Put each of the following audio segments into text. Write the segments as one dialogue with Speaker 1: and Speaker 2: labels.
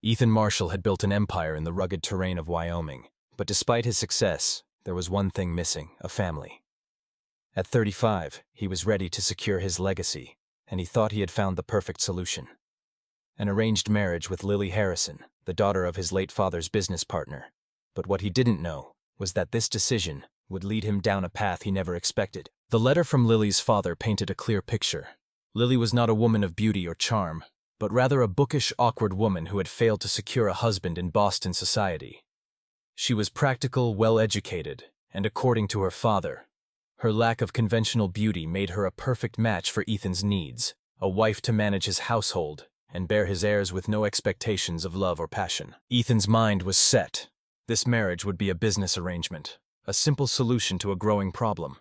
Speaker 1: Ethan Marshall had built an empire in the rugged terrain of Wyoming, but despite his success, there was one thing missing: a family. At 35, he was ready to secure his legacy, and he thought he had found the perfect solution. An arranged marriage with Lily Harrison, the daughter of his late father's business partner. But what he didn't know was that this decision would lead him down a path he never expected. The letter from Lily's father painted a clear picture. Lily was not a woman of beauty or charm, but rather a bookish, awkward woman who had failed to secure a husband in Boston society. She was practical, well-educated, and according to her father, her lack of conventional beauty made her a perfect match for Ethan's needs, a wife to manage his household and bear his heirs with no expectations of love or passion. Ethan's mind was set. This marriage would be a business arrangement, a simple solution to a growing problem.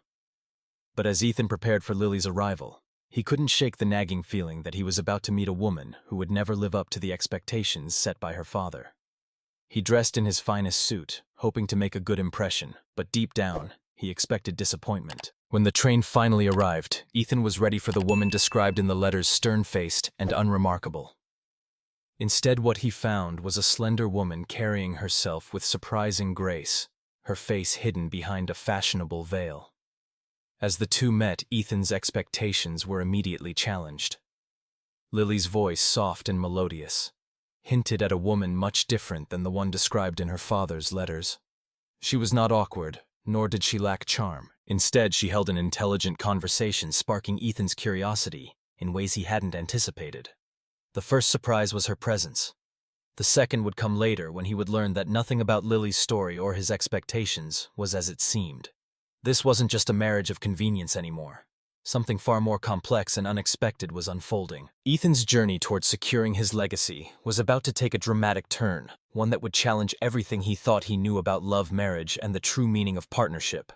Speaker 1: But as Ethan prepared for Lily's arrival, he couldn't shake the nagging feeling that he was about to meet a woman who would never live up to the expectations set by her father. He dressed in his finest suit, hoping to make a good impression, but deep down, he expected disappointment. When the train finally arrived, Ethan was ready for the woman described in the letters stern-faced and unremarkable. Instead, what he found was a slender woman carrying herself with surprising grace, her face hidden behind a fashionable veil. As the two met, Ethan's expectations were immediately challenged. Lily's voice, soft and melodious, hinted at a woman much different than the one described in her father's letters. She was not awkward, nor did she lack charm. Instead, she held an intelligent conversation, sparking Ethan's curiosity in ways he hadn't anticipated. The first surprise was her presence. The second would come later, when he would learn that nothing about Lily's story or his expectations was as it seemed. This wasn't just a marriage of convenience anymore. Something far more complex and unexpected was unfolding. Ethan's journey towards securing his legacy was about to take a dramatic turn, one that would challenge everything he thought he knew about love, marriage, and the true meaning of partnership.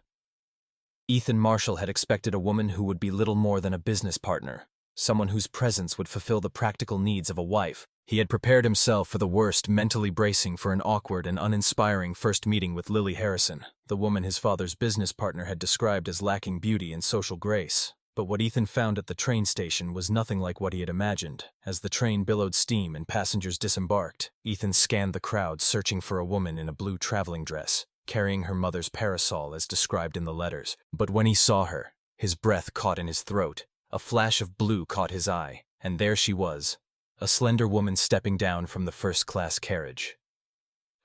Speaker 1: Ethan Marshall had expected a woman who would be little more than a business partner, someone whose presence would fulfill the practical needs of a wife. He had prepared himself for the worst, mentally bracing for an awkward and uninspiring first meeting with Lily Harrison, the woman his father's business partner had described as lacking beauty and social grace. But what Ethan found at the train station was nothing like what he had imagined. As the train billowed steam and passengers disembarked, Ethan scanned the crowd, searching for a woman in a blue traveling dress, carrying her mother's parasol as described in the letters. But when he saw her, his breath caught in his throat. A flash of blue caught his eye, and there she was, a slender woman stepping down from the first-class carriage.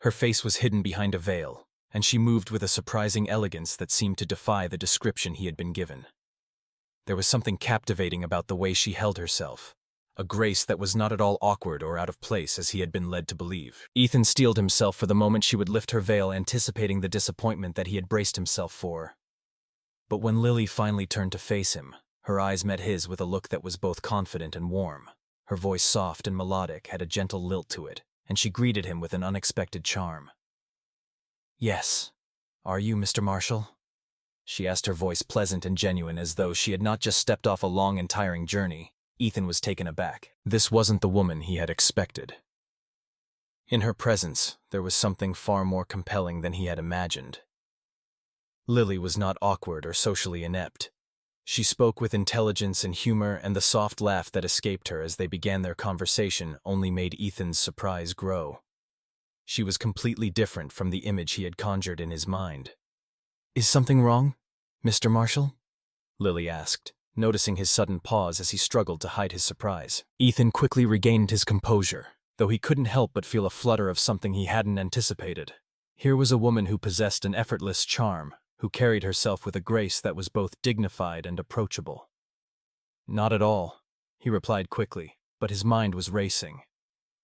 Speaker 1: Her face was hidden behind a veil, and she moved with a surprising elegance that seemed to defy the description he had been given. There was something captivating about the way she held herself, a grace that was not at all awkward or out of place as he had been led to believe. Ethan steeled himself for the moment she would lift her veil, anticipating the disappointment that he had braced himself for. But when Lily finally turned to face him, her eyes met his with a look that was both confident and warm. Her voice, soft and melodic, had a gentle lilt to it, and she greeted him with an unexpected charm. "Yes. Are you, Mr. Marshall?" She asked, her voice pleasant and genuine, as though she had not just stepped off a long and tiring journey. Ethan was taken aback. This wasn't the woman he had expected. In her presence, there was something far more compelling than he had imagined. Lily was not awkward or socially inept. She spoke with intelligence and humor, and the soft laugh that escaped her as they began their conversation only made Ethan's surprise grow. She was completely different from the image he had conjured in his mind. "Is something wrong, Mr. Marshall?" Lily asked, noticing his sudden pause as he struggled to hide his surprise. Ethan quickly regained his composure, though he couldn't help but feel a flutter of something he hadn't anticipated. Here was a woman who possessed an effortless charm, who carried herself with a grace that was both dignified and approachable. "Not at all," he replied quickly, but his mind was racing.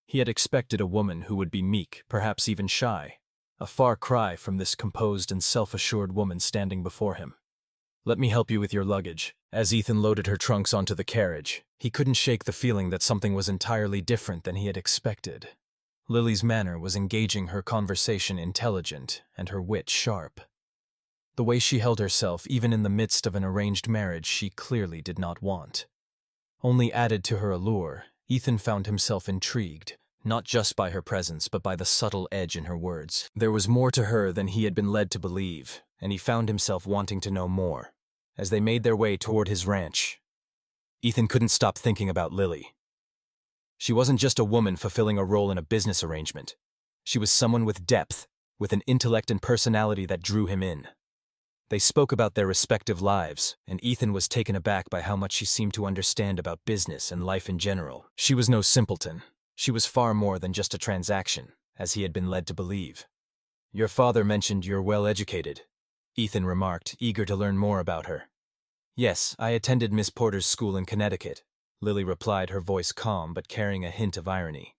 Speaker 1: He had expected a woman who would be meek, perhaps even shy, a far cry from this composed and self-assured woman standing before him. "Let me help you with your luggage." As Ethan loaded her trunks onto the carriage, he couldn't shake the feeling that something was entirely different than he had expected. Lily's manner was engaging, her conversation intelligent, and her wit sharp. The way she held herself, even in the midst of an arranged marriage she clearly did not want, only added to her allure. Ethan found himself intrigued, not just by her presence, but by the subtle edge in her words. There was more to her than he had been led to believe, and he found himself wanting to know more. As they made their way toward his ranch, Ethan couldn't stop thinking about Lily. She wasn't just a woman fulfilling a role in a business arrangement. She was someone with depth, with an intellect and personality that drew him in. They spoke about their respective lives, and Ethan was taken aback by how much she seemed to understand about business and life in general. She was no simpleton. She was far more than just a transaction, as he had been led to believe. "Your father mentioned you're well-educated," Ethan remarked, eager to learn more about her. "Yes, I attended Miss Porter's school in Connecticut," Lily replied, her voice calm but carrying a hint of irony.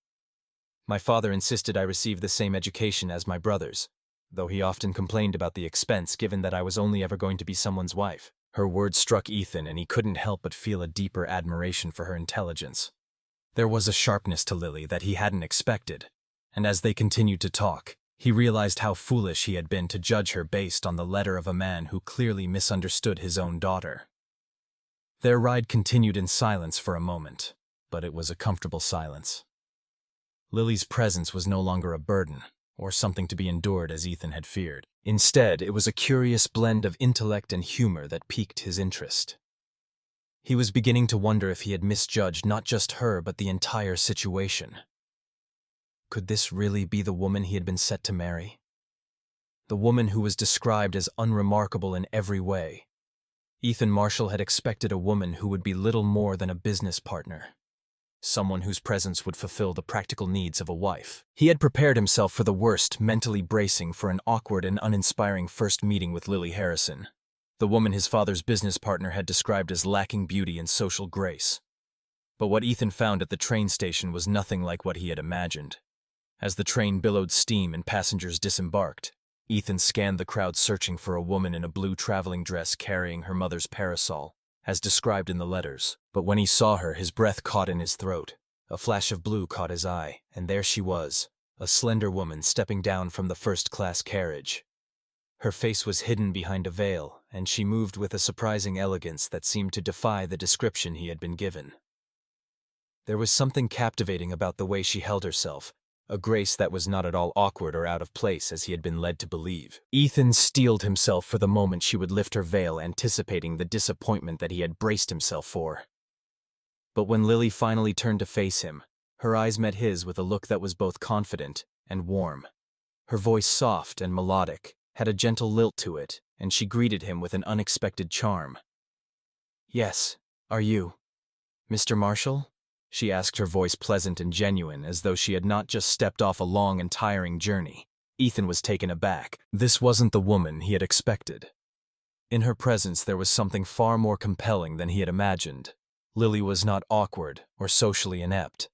Speaker 1: "My father insisted I receive the same education as my brothers, though he often complained about the expense given that I was only ever going to be someone's wife." Her words struck Ethan, and he couldn't help but feel a deeper admiration for her intelligence. There was a sharpness to Lily that he hadn't expected, and as they continued to talk, he realized how foolish he had been to judge her based on the letter of a man who clearly misunderstood his own daughter. Their ride continued in silence for a moment, but it was a comfortable silence. Lily's presence was no longer a burden, or something to be endured as Ethan had feared. Instead, it was a curious blend of intellect and humor that piqued his interest. He was beginning to wonder if he had misjudged not just her but the entire situation. Could this really be the woman he had been set to marry? The woman who was described as unremarkable in every way. Ethan Marshall had expected a woman who would be little more than a business partner. Someone whose presence would fulfill the practical needs of a wife. He had prepared himself for the worst, mentally bracing for an awkward and uninspiring first meeting with Lily Harrison, the woman his father's business partner had described as lacking beauty and social grace. But what Ethan found at the train station was nothing like what he had imagined. As the train billowed steam and passengers disembarked, Ethan scanned the crowd searching for a woman in a blue traveling dress carrying her mother's parasol, as described in the letters. But when he saw her, his breath caught in his throat. A flash of blue caught his eye, and there she was, a slender woman stepping down from the first-class carriage. Her face was hidden behind a veil, and she moved with a surprising elegance that seemed to defy the description he had been given. There was something captivating about the way she held herself, a grace that was not at all awkward or out of place as he had been led to believe. Ethan steeled himself for the moment she would lift her veil, anticipating the disappointment that he had braced himself for. But when Lily finally turned to face him, her eyes met his with a look that was both confident and warm. Her voice, soft and melodic, had a gentle lilt to it, and she greeted him with an unexpected charm. "Yes, are you Mr. Marshall?" she asked, her voice pleasant and genuine, as though she had not just stepped off a long and tiring journey. Ethan was taken aback. This wasn't the woman he had expected. In her presence there was something far more compelling than he had imagined. Lily was not awkward or socially inept.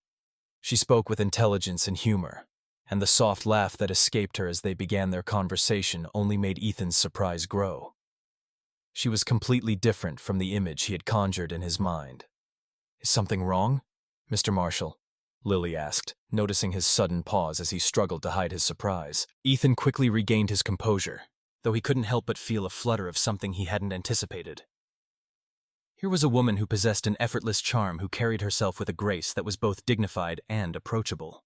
Speaker 1: She spoke with intelligence and humor, and the soft laugh that escaped her as they began their conversation only made Ethan's surprise grow. She was completely different from the image he had conjured in his mind. "Is something wrong, Mr. Marshall?" Lily asked, noticing his sudden pause as he struggled to hide his surprise. Ethan quickly regained his composure, though he couldn't help but feel a flutter of something he hadn't anticipated. Here was a woman who possessed an effortless charm, who carried herself with a grace that was both dignified and approachable.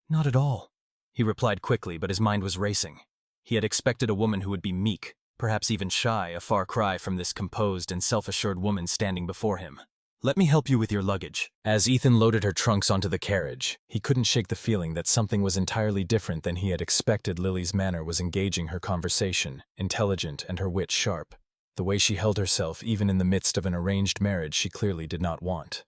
Speaker 1: "Not at all," he replied quickly, but his mind was racing. He had expected a woman who would be meek, perhaps even shy, a far cry from this composed and self-assured woman standing before him. "Let me help you with your luggage." As Ethan loaded her trunks onto the carriage, he couldn't shake the feeling that something was entirely different than he had expected. Lily's manner was engaging, her conversation intelligent, and her wit sharp. The way she held herself, even in the midst of an arranged marriage she clearly did not want,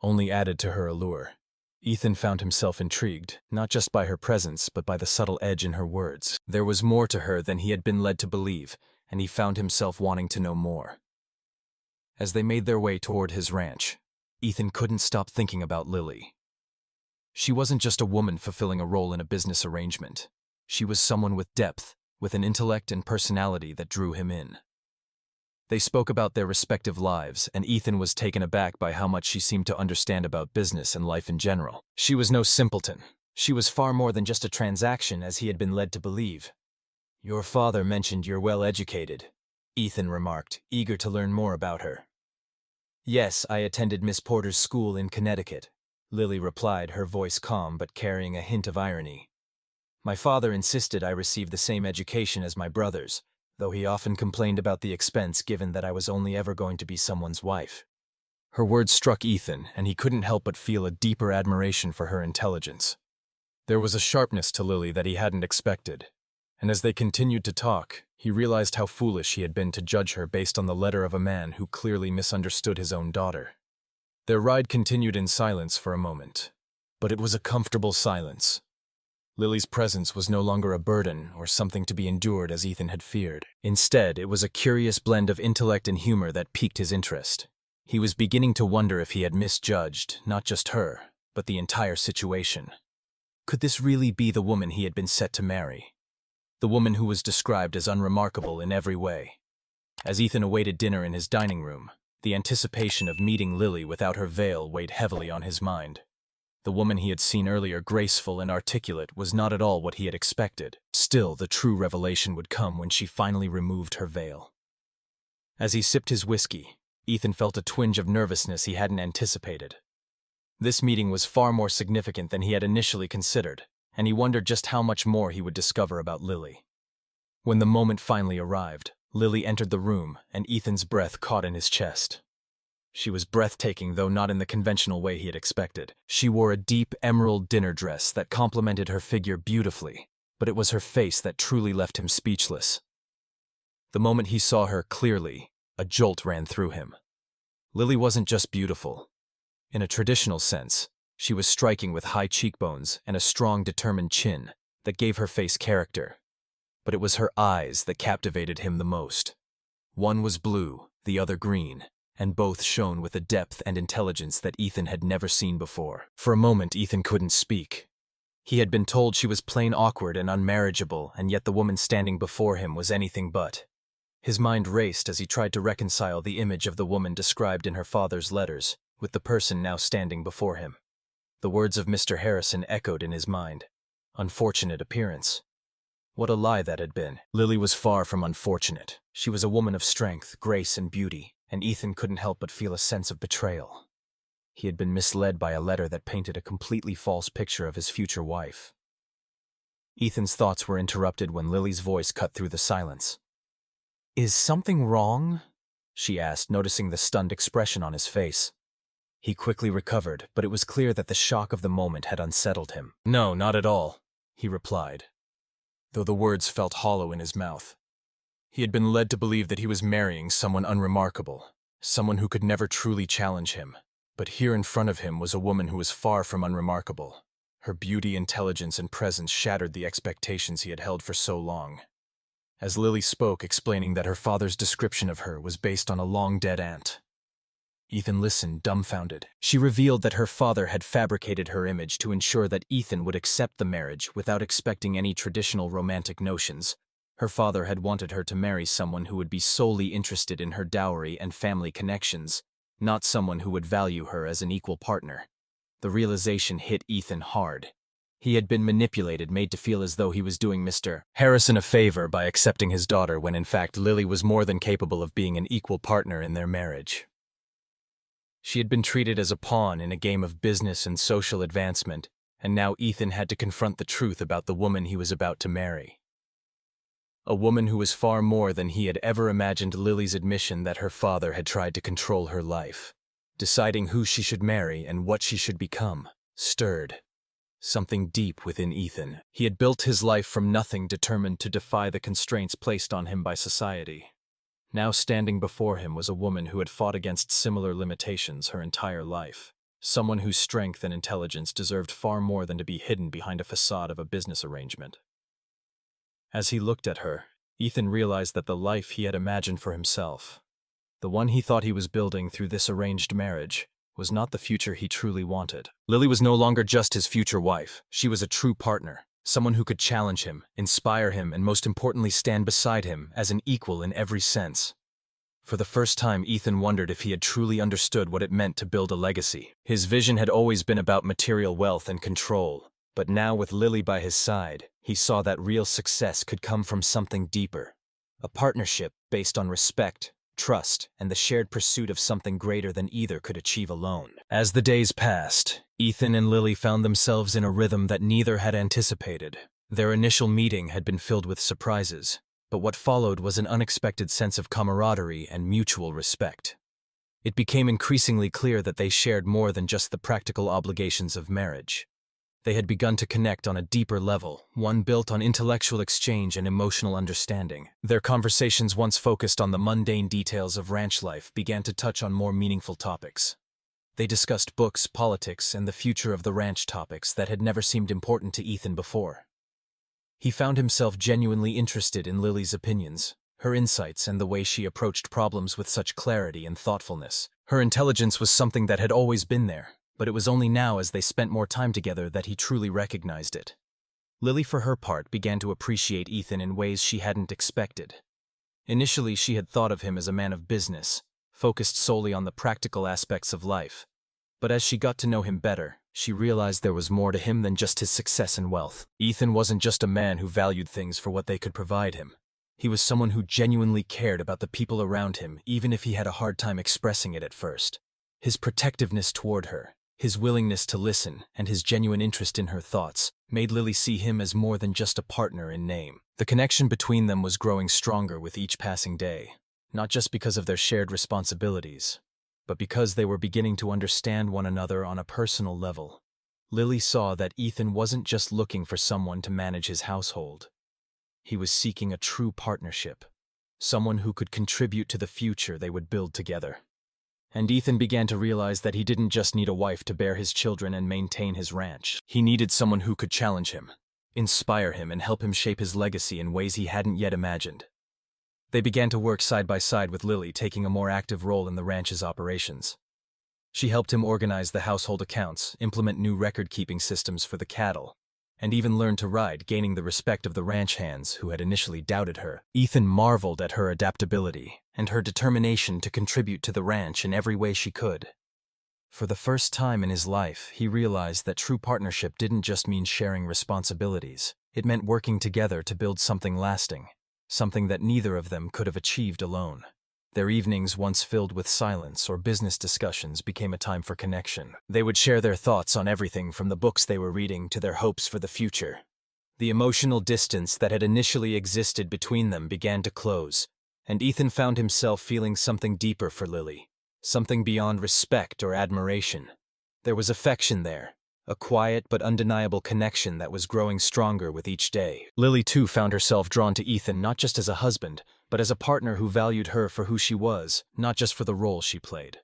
Speaker 1: only added to her allure. Ethan found himself intrigued, not just by her presence, but by the subtle edge in her words. There was more to her than he had been led to believe, and he found himself wanting to know more. As they made their way toward his ranch, Ethan couldn't stop thinking about Lily. She wasn't just a woman fulfilling a role in a business arrangement. She was someone with depth, with an intellect and personality that drew him in. They spoke about their respective lives, and Ethan was taken aback by how much she seemed to understand about business and life in general. She was no simpleton. She was far more than just a transaction, as he had been led to believe. "Your father mentioned you're well-educated," Ethan remarked, eager to learn more about her. "Yes, I attended Miss Porter's school in Connecticut," Lily replied, her voice calm but carrying a hint of irony. "My father insisted I receive the same education as my brothers, though he often complained about the expense given that I was only ever going to be someone's wife." Her words struck Ethan, and he couldn't help but feel a deeper admiration for her intelligence. There was a sharpness to Lily that he hadn't expected, and as they continued to talk, he realized how foolish he had been to judge her based on the letter of a man who clearly misunderstood his own daughter. Their ride continued in silence for a moment, but it was a comfortable silence. Lily's presence was no longer a burden or something to be endured as Ethan had feared. Instead, it was a curious blend of intellect and humor that piqued his interest. He was beginning to wonder if he had misjudged, not just her, but the entire situation. Could this really be the woman he had been set to marry? The woman who was described as unremarkable in every way. As Ethan awaited dinner in his dining room, the anticipation of meeting Lily without her veil weighed heavily on his mind. The woman he had seen earlier, graceful and articulate, was not at all what he had expected. Still, the true revelation would come when she finally removed her veil. As he sipped his whiskey, Ethan felt a twinge of nervousness he hadn't anticipated. This meeting was far more significant than he had initially considered, and he wondered just how much more he would discover about Lily. When the moment finally arrived, Lily entered the room, and Ethan's breath caught in his chest. She was breathtaking, though not in the conventional way he had expected. She wore a deep emerald dinner dress that complemented her figure beautifully, but it was her face that truly left him speechless. The moment he saw her clearly, a jolt ran through him. Lily wasn't just beautiful. In a traditional sense, she was striking with high cheekbones and a strong, determined chin that gave her face character. But it was her eyes that captivated him the most. One was blue, the other green, and both shone with a depth and intelligence that Ethan had never seen before. For a moment, Ethan couldn't speak. He had been told she was plain awkward and unmarriageable, and yet the woman standing before him was anything but. His mind raced as he tried to reconcile the image of the woman described in her father's letters with the person now standing before him. The words of Mr. Harrison echoed in his mind. Unfortunate appearance. What a lie that had been. Lily was far from unfortunate. She was a woman of strength, grace, and beauty, and Ethan couldn't help but feel a sense of betrayal. He had been misled by a letter that painted a completely false picture of his future wife. Ethan's thoughts were interrupted when Lily's voice cut through the silence. "Is something wrong?" she asked, noticing the stunned expression on his face. He quickly recovered, but it was clear that the shock of the moment had unsettled him. "No, not at all," he replied, though the words felt hollow in his mouth. He had been led to believe that he was marrying someone unremarkable, someone who could never truly challenge him. But here in front of him was a woman who was far from unremarkable. Her beauty, intelligence, and presence shattered the expectations he had held for so long. As Lily spoke, explaining that her father's description of her was based on a long-dead aunt, Ethan listened, dumbfounded. She revealed that her father had fabricated her image to ensure that Ethan would accept the marriage without expecting any traditional romantic notions. Her father had wanted her to marry someone who would be solely interested in her dowry and family connections, not someone who would value her as an equal partner. The realization hit Ethan hard. He had been manipulated, made to feel as though he was doing Mr. Harrison a favor by accepting his daughter when in fact Lily was more than capable of being an equal partner in their marriage. She had been treated as a pawn in a game of business and social advancement, and now Ethan had to confront the truth about the woman he was about to marry. A woman who was far more than he had ever imagined. Lily's admission that her father had tried to control her life, deciding who she should marry and what she should become, stirred something deep within Ethan. He had built his life from nothing, determined to defy the constraints placed on him by society. Now standing before him was a woman who had fought against similar limitations her entire life, someone whose strength and intelligence deserved far more than to be hidden behind a facade of a business arrangement. As he looked at her, Ethan realized that the life he had imagined for himself, the one he thought he was building through this arranged marriage, was not the future he truly wanted. Lily was no longer just his future wife. She was a true partner, someone who could challenge him, inspire him, and most importantly stand beside him as an equal in every sense. For the first time, Ethan wondered if he had truly understood what it meant to build a legacy. His vision had always been about material wealth and control, but now with Lily by his side, he saw that real success could come from something deeper. A partnership based on respect, trust, and the shared pursuit of something greater than either could achieve alone. As the days passed, Ethan and Lily found themselves in a rhythm that neither had anticipated. Their initial meeting had been filled with surprises, but what followed was an unexpected sense of camaraderie and mutual respect. It became increasingly clear that they shared more than just the practical obligations of marriage. They had begun to connect on a deeper level, one built on intellectual exchange and emotional understanding. Their conversations, once focused on the mundane details of ranch life, began to touch on more meaningful topics. They discussed books, politics, and the future of the ranch, topics that had never seemed important to Ethan before. He found himself genuinely interested in Lily's opinions, her insights, and the way she approached problems with such clarity and thoughtfulness. Her intelligence was something that had always been there, but it was only now, as they spent more time together, that he truly recognized it. Lily, for her part, began to appreciate Ethan in ways she hadn't expected. Initially, she had thought of him as a man of business, focused solely on the practical aspects of life. But as she got to know him better, she realized there was more to him than just his success and wealth. Ethan wasn't just a man who valued things for what they could provide him. He was someone who genuinely cared about the people around him, even if he had a hard time expressing it at first. His protectiveness toward her, his willingness to listen, and his genuine interest in her thoughts made Lily see him as more than just a partner in name. The connection between them was growing stronger with each passing day, not just because of their shared responsibilities, but because they were beginning to understand one another on a personal level. Lily saw that Ethan wasn't just looking for someone to manage his household. He was seeking a true partnership, someone who could contribute to the future they would build together. And Ethan began to realize that he didn't just need a wife to bear his children and maintain his ranch. He needed someone who could challenge him, inspire him, and help him shape his legacy in ways he hadn't yet imagined. They began to work side by side, with Lily taking a more active role in the ranch's operations. She helped him organize the household accounts, implement new record-keeping systems for the cattle, and even learn to ride, gaining the respect of the ranch hands who had initially doubted her. Ethan marveled at her adaptability and her determination to contribute to the ranch in every way she could. For the first time in his life, he realized that true partnership didn't just mean sharing responsibilities. It meant working together to build something lasting, something that neither of them could have achieved alone. Their evenings, once filled with silence or business discussions, became a time for connection. They would share their thoughts on everything from the books they were reading to their hopes for the future. The emotional distance that had initially existed between them began to close, and Ethan found himself feeling something deeper for Lily, something beyond respect or admiration. There was affection there, a quiet but undeniable connection that was growing stronger with each day. Lily, too, found herself drawn to Ethan not just as a husband, but as a partner who valued her for who she was, not just for the role she played.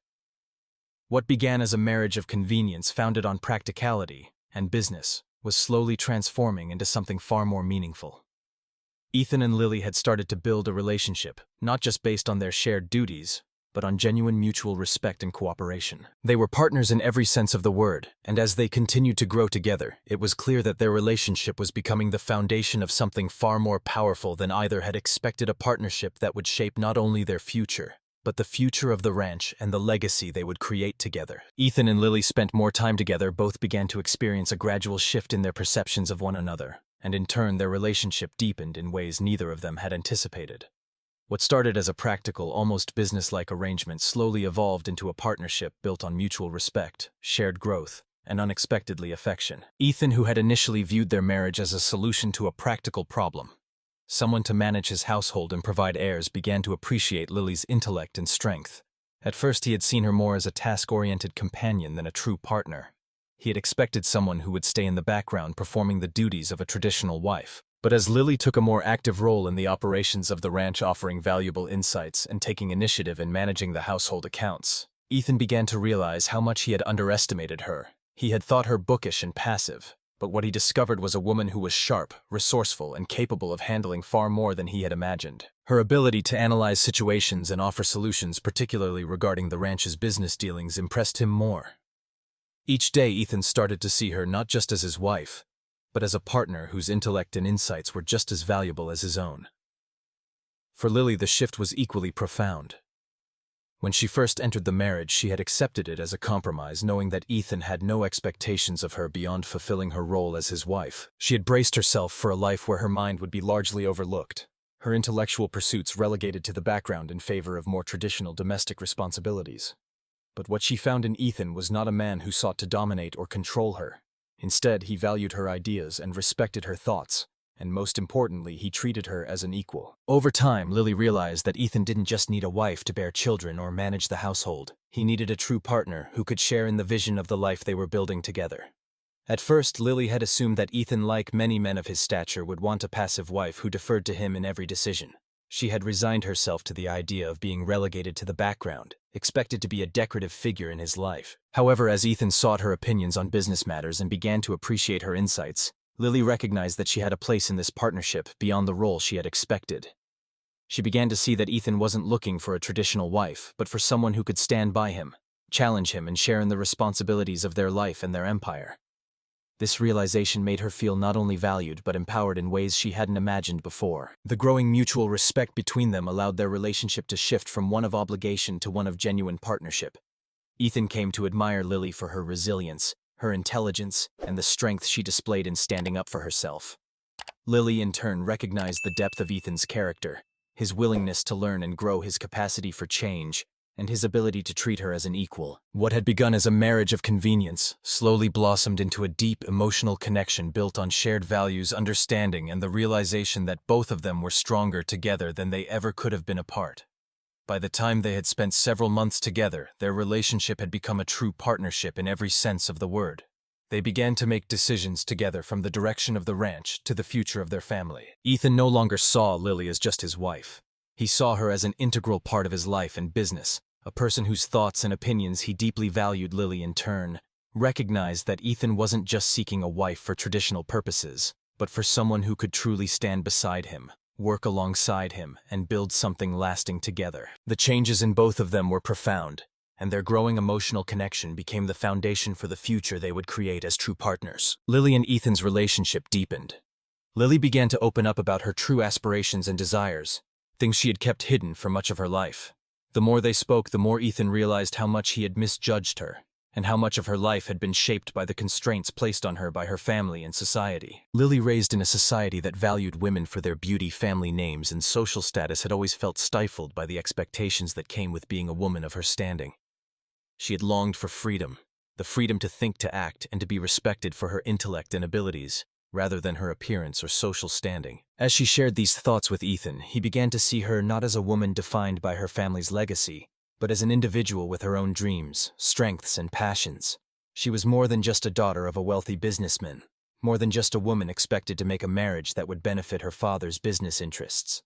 Speaker 1: What began as a marriage of convenience founded on practicality and business was slowly transforming into something far more meaningful. Ethan and Lily had started to build a relationship, not just based on their shared duties, but on genuine mutual respect and cooperation. They were partners in every sense of the word, and as they continued to grow together, it was clear that their relationship was becoming the foundation of something far more powerful than either had expected, a partnership that would shape not only their future, but the future of the ranch and the legacy they would create together. Ethan and Lily spent more time together. Both began to experience a gradual shift in their perceptions of one another, and in turn their relationship deepened in ways neither of them had anticipated. What started as a practical, almost business-like arrangement slowly evolved into a partnership built on mutual respect, shared growth, and unexpectedly affection. Ethan, who had initially viewed their marriage as a solution to a practical problem, someone to manage his household and provide heirs, began to appreciate Lily's intellect and strength. At first, he had seen her more as a task-oriented companion than a true partner. He had expected someone who would stay in the background performing the duties of a traditional wife. But as Lily took a more active role in the operations of the ranch, offering valuable insights and taking initiative in managing the household accounts, Ethan began to realize how much he had underestimated her. He had thought her bookish and passive, but what he discovered was a woman who was sharp, resourceful, and capable of handling far more than he had imagined. Her ability to analyze situations and offer solutions, particularly regarding the ranch's business dealings, impressed him more. Each day, Ethan started to see her not just as his wife, but as a partner whose intellect and insights were just as valuable as his own. For Lily, the shift was equally profound. When she first entered the marriage, she had accepted it as a compromise, knowing that Ethan had no expectations of her beyond fulfilling her role as his wife. She had braced herself for a life where her mind would be largely overlooked, her intellectual pursuits relegated to the background in favor of more traditional domestic responsibilities. But what she found in Ethan was not a man who sought to dominate or control her. Instead, he valued her ideas and respected her thoughts, and most importantly, he treated her as an equal. Over time, Lily realized that Ethan didn't just need a wife to bear children or manage the household. He needed a true partner who could share in the vision of the life they were building together. At first, Lily had assumed that Ethan, like many men of his stature, would want a passive wife who deferred to him in every decision. She had resigned herself to the idea of being relegated to the background, expected to be a decorative figure in his life. However, as Ethan sought her opinions on business matters and began to appreciate her insights, Lily recognized that she had a place in this partnership beyond the role she had expected. She began to see that Ethan wasn't looking for a traditional wife, but for someone who could stand by him, challenge him, and share in the responsibilities of their life and their empire. This realization made her feel not only valued but empowered in ways she hadn't imagined before. The growing mutual respect between them allowed their relationship to shift from one of obligation to one of genuine partnership. Ethan came to admire Lily for her resilience, her intelligence, and the strength she displayed in standing up for herself. Lily, in turn, recognized the depth of Ethan's character, his willingness to learn and grow, his capacity for change, and his ability to treat her as an equal. What had begun as a marriage of convenience slowly blossomed into a deep emotional connection built on shared values, understanding, and the realization that both of them were stronger together than they ever could have been apart. By the time they had spent several months together, their relationship had become a true partnership in every sense of the word. They began to make decisions together, from the direction of the ranch to the future of their family. Ethan no longer saw Lily as just his wife. He saw her as an integral part of his life and business, a person whose thoughts and opinions he deeply valued. Lily, in turn, recognized that Ethan wasn't just seeking a wife for traditional purposes, but for someone who could truly stand beside him, work alongside him, and build something lasting together. The changes in both of them were profound, and their growing emotional connection became the foundation for the future they would create as true partners. Lily and Ethan's relationship deepened. Lily began to open up about her true aspirations and desires, things she had kept hidden for much of her life. The more they spoke, the more Ethan realized how much he had misjudged her, and how much of her life had been shaped by the constraints placed on her by her family and society. Lily, raised in a society that valued women for their beauty, family names, and social status, had always felt stifled by the expectations that came with being a woman of her standing. She had longed for freedom, the freedom to think, to act, and to be respected for her intellect and abilities, rather than her appearance or social standing. As she shared these thoughts with Ethan, he began to see her not as a woman defined by her family's legacy, but as an individual with her own dreams, strengths, and passions. She was more than just a daughter of a wealthy businessman, more than just a woman expected to make a marriage that would benefit her father's business interests.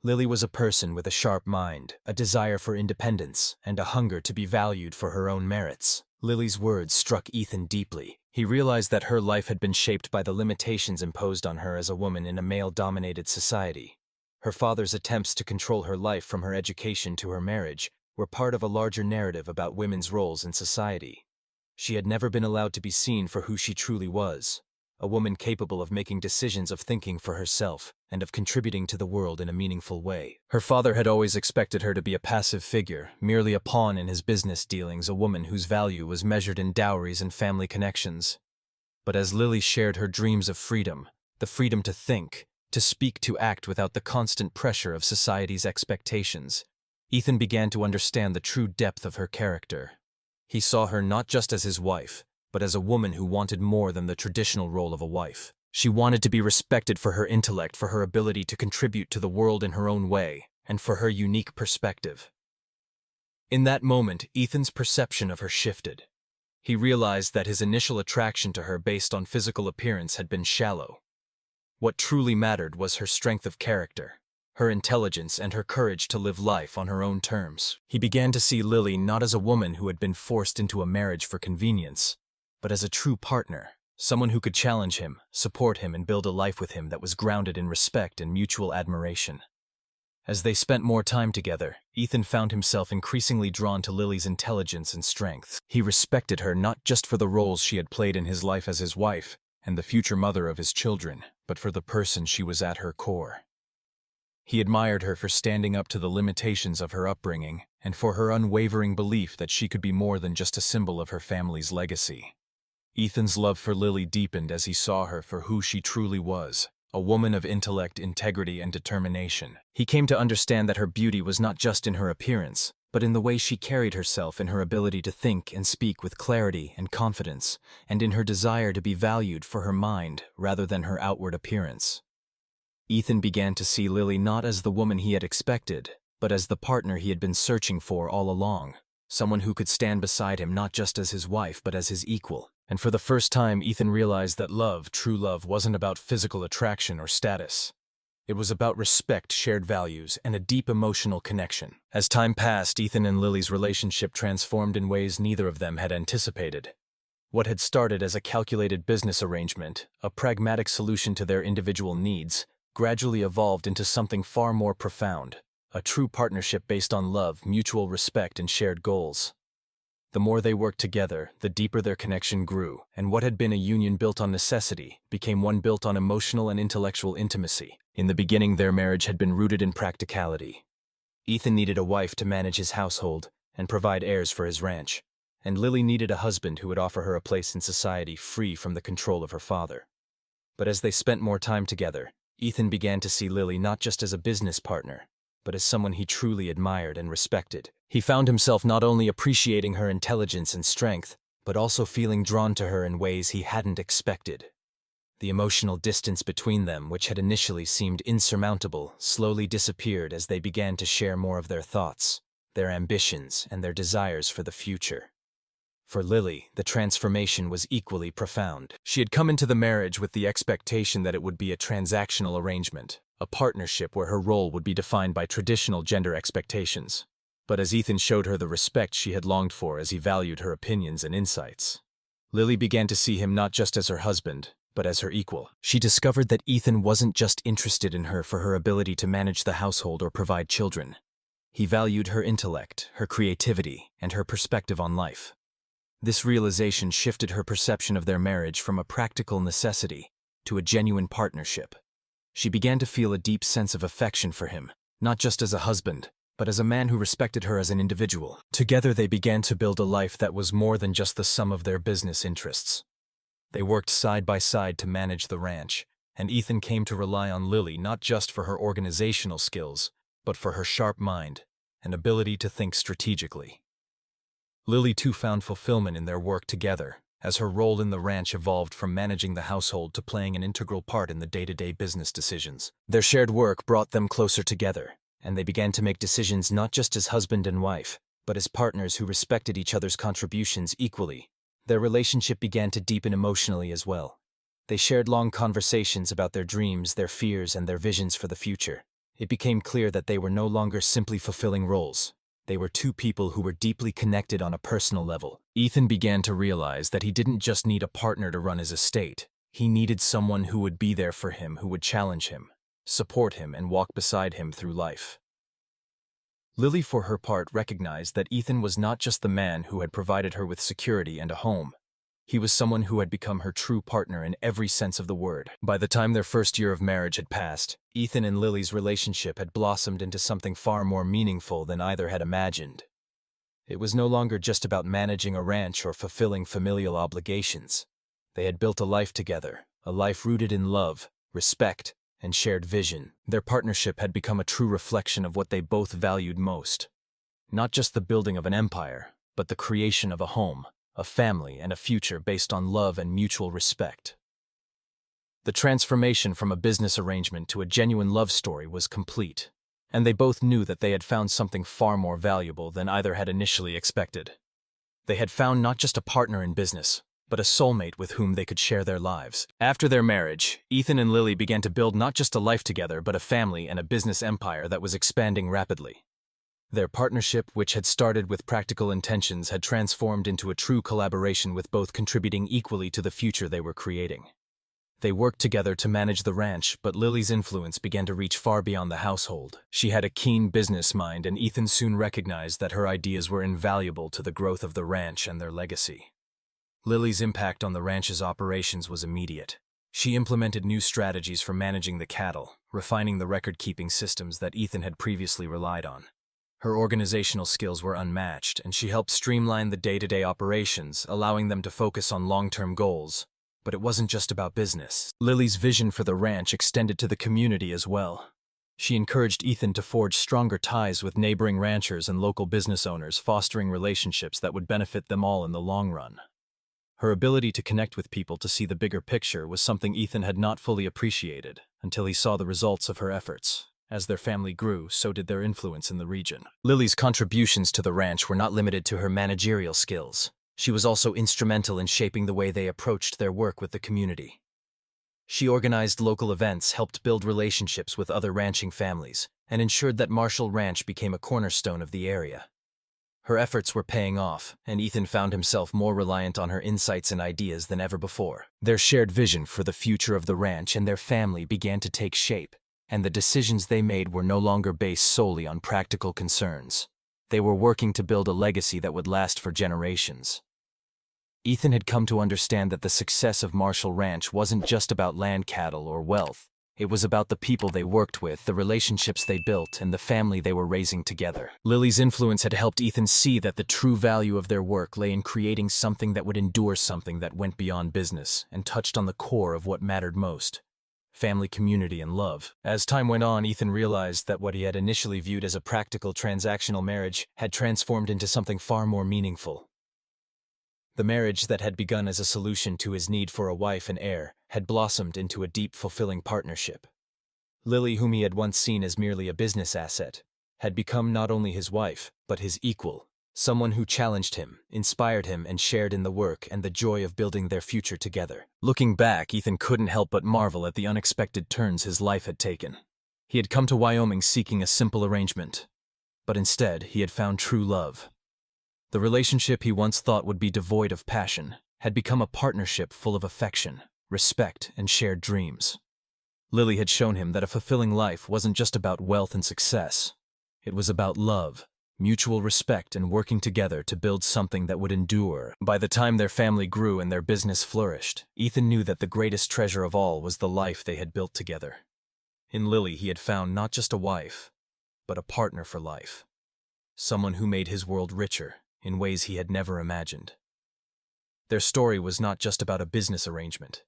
Speaker 1: Lily was a person with a sharp mind, a desire for independence, and a hunger to be valued for her own merits. Lily's words struck Ethan deeply. He realized that her life had been shaped by the limitations imposed on her as a woman in a male-dominated society. Her father's attempts to control her life, from her education to her marriage, were part of a larger narrative about women's roles in society. She had never been allowed to be seen for who she truly was, a woman capable of making decisions, of thinking for herself, and of contributing to the world in a meaningful way. Her father had always expected her to be a passive figure, merely a pawn in his business dealings, a woman whose value was measured in dowries and family connections. But as Lily shared her dreams of freedom, the freedom to think, to speak, to act without the constant pressure of society's expectations, Ethan began to understand the true depth of her character. He saw her not just as his wife, but as a woman who wanted more than the traditional role of a wife. She wanted to be respected for her intellect, for her ability to contribute to the world in her own way, and for her unique perspective. In that moment, Ethan's perception of her shifted. He realized that his initial attraction to her based on physical appearance had been shallow. What truly mattered was her strength of character, her intelligence, and her courage to live life on her own terms. He began to see Lily not as a woman who had been forced into a marriage for convenience, but as a true partner, someone who could challenge him, support him, and build a life with him that was grounded in respect and mutual admiration. As they spent more time together, Ethan found himself increasingly drawn to Lily's intelligence and strength. He respected her not just for the roles she had played in his life as his wife and the future mother of his children, but for the person she was at her core. He admired her for standing up to the limitations of her upbringing and for her unwavering belief that she could be more than just a symbol of her family's legacy. Ethan's love for Lily deepened as he saw her for who she truly was, a woman of intellect, integrity, and determination. He came to understand that her beauty was not just in her appearance, but in the way she carried herself, in her ability to think and speak with clarity and confidence, and in her desire to be valued for her mind rather than her outward appearance. Ethan began to see Lily not as the woman he had expected, but as the partner he had been searching for all along. Someone who could stand beside him not just as his wife but as his equal. And for the first time, Ethan realized that love, true love, wasn't about physical attraction or status. It was about respect, shared values, and a deep emotional connection. As time passed, Ethan and Lily's relationship transformed in ways neither of them had anticipated. What had started as a calculated business arrangement, a pragmatic solution to their individual needs, gradually evolved into something far more profound, a true partnership based on love, mutual respect, and shared goals. The more they worked together, the deeper their connection grew, and what had been a union built on necessity became one built on emotional and intellectual intimacy. In the beginning, their marriage had been rooted in practicality. Ethan needed a wife to manage his household and provide heirs for his ranch, and Lily needed a husband who would offer her a place in society free from the control of her father. But as they spent more time together, Ethan began to see Lily not just as a business partner, but as someone he truly admired and respected. He found himself not only appreciating her intelligence and strength, but also feeling drawn to her in ways he hadn't expected. The emotional distance between them, which had initially seemed insurmountable, slowly disappeared as they began to share more of their thoughts, their ambitions, and their desires for the future. For Lily, the transformation was equally profound. She had come into the marriage with the expectation that it would be a transactional arrangement, a partnership where her role would be defined by traditional gender expectations. But as Ethan showed her the respect she had longed for as he valued her opinions and insights, Lily began to see him not just as her husband, but as her equal. She discovered that Ethan wasn't just interested in her for her ability to manage the household or provide children. He valued her intellect, her creativity, and her perspective on life. This realization shifted her perception of their marriage from a practical necessity to a genuine partnership. She began to feel a deep sense of affection for him, not just as a husband, but as a man who respected her as an individual. Together they began to build a life that was more than just the sum of their business interests. They worked side by side to manage the ranch, and Ethan came to rely on Lily not just for her organizational skills, but for her sharp mind and ability to think strategically. Lily too found fulfillment in their work together, as her role in the ranch evolved from managing the household to playing an integral part in the day-to-day business decisions. Their shared work brought them closer together, and they began to make decisions not just as husband and wife, but as partners who respected each other's contributions equally. Their relationship began to deepen emotionally as well. They shared long conversations about their dreams, their fears, and their visions for the future. It became clear that they were no longer simply fulfilling roles. They were two people who were deeply connected on a personal level. Ethan began to realize that he didn't just need a partner to run his estate. He needed someone who would be there for him, who would challenge him, support him, and walk beside him through life. Lily, for her part, recognized that Ethan was not just the man who had provided her with security and a home. He was someone who had become her true partner in every sense of the word. By the time their first year of marriage had passed, Ethan and Lily's relationship had blossomed into something far more meaningful than either had imagined. It was no longer just about managing a ranch or fulfilling familial obligations. They had built a life together, a life rooted in love, respect, and shared vision. Their partnership had become a true reflection of what they both valued most. Not just the building of an empire, but the creation of a home, a family, and a future based on love and mutual respect. The transformation from a business arrangement to a genuine love story was complete, and they both knew that they had found something far more valuable than either had initially expected. They had found not just a partner in business, but a soulmate with whom they could share their lives. After their marriage, Ethan and Lily began to build not just a life together, but a family and a business empire that was expanding rapidly. Their partnership, which had started with practical intentions, had transformed into a true collaboration, with both contributing equally to the future they were creating. They worked together to manage the ranch, but Lily's influence began to reach far beyond the household. She had a keen business mind, and Ethan soon recognized that her ideas were invaluable to the growth of the ranch and their legacy. Lily's impact on the ranch's operations was immediate. She implemented new strategies for managing the cattle, refining the record-keeping systems that Ethan had previously relied on. Her organizational skills were unmatched, and she helped streamline the day-to-day operations, allowing them to focus on long-term goals. But it wasn't just about business. Lily's vision for the ranch extended to the community as well. She encouraged Ethan to forge stronger ties with neighboring ranchers and local business owners, fostering relationships that would benefit them all in the long run. Her ability to connect with people to see the bigger picture was something Ethan had not fully appreciated. until he saw the results of her efforts. As their family grew, so did their influence in the region. Lily's contributions to the ranch were not limited to her managerial skills. She was also instrumental in shaping the way they approached their work with the community. She organized local events, helped build relationships with other ranching families, and ensured that Marshall Ranch became a cornerstone of the area. Her efforts were paying off, and Ethan found himself more reliant on her insights and ideas than ever before. Their shared vision for the future of the ranch and their family began to take shape, and the decisions they made were no longer based solely on practical concerns. They were working to build a legacy that would last for generations. Ethan had come to understand that the success of Marshall Ranch wasn't just about land, cattle, or wealth. It was about the people they worked with, the relationships they built, and the family they were raising together. Lily's influence had helped Ethan see that the true value of their work lay in creating something that would endure, something that went beyond business and touched on the core of what mattered most: family, community, and love. As time went on, Ethan realized that what he had initially viewed as a practical, transactional marriage had transformed into something far more meaningful. The marriage that had begun as a solution to his need for a wife and heir had blossomed into a deep, fulfilling partnership. Lily, whom he had once seen as merely a business asset, had become not only his wife, but his equal, someone who challenged him, inspired him, and shared in the work and the joy of building their future together. Looking back, Ethan couldn't help but marvel at the unexpected turns his life had taken. He had come to Wyoming seeking a simple arrangement, but instead he had found true love. The relationship he once thought would be devoid of passion had become a partnership full of affection, respect, and shared dreams. Lily had shown him that a fulfilling life wasn't just about wealth and success. It was about love, mutual respect, and working together to build something that would endure. By the time their family grew and their business flourished, Ethan knew that the greatest treasure of all was the life they had built together. In Lily, he had found not just a wife, but a partner for life. Someone who made his world richer in ways he had never imagined. Their story was not just about a business arrangement.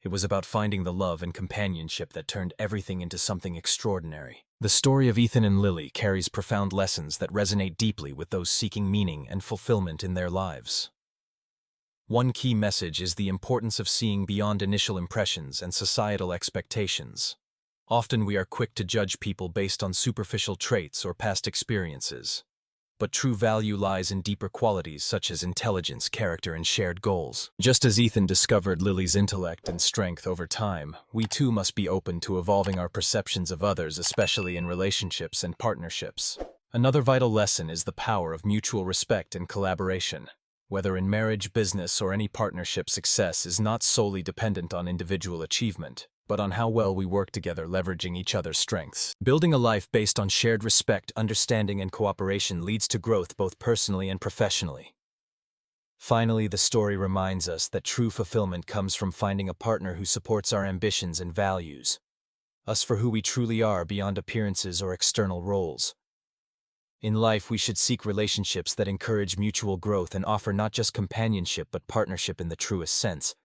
Speaker 1: It was about finding the love and companionship that turned everything into something extraordinary. The story of Ethan and Lily carries profound lessons that resonate deeply with those seeking meaning and fulfillment in their lives. One key message is the importance of seeing beyond initial impressions and societal expectations. Often we are quick to judge people based on superficial traits or past experiences. But true value lies in deeper qualities such as intelligence, character, and shared goals. Just as Ethan discovered Lily's intellect and strength over time, we too must be open to evolving our perceptions of others, especially in relationships and partnerships. Another vital lesson is the power of mutual respect and collaboration. Whether in marriage, business, or any partnership, success is not solely dependent on individual achievement, but on how well we work together, leveraging each other's strengths. Building a life based on shared respect, understanding, and cooperation leads to growth both personally and professionally. Finally, the story reminds us that true fulfillment comes from finding a partner who supports our ambitions and values us for who we truly are beyond appearances or external roles. In life, we should seek relationships that encourage mutual growth and offer not just companionship but partnership in the truest sense.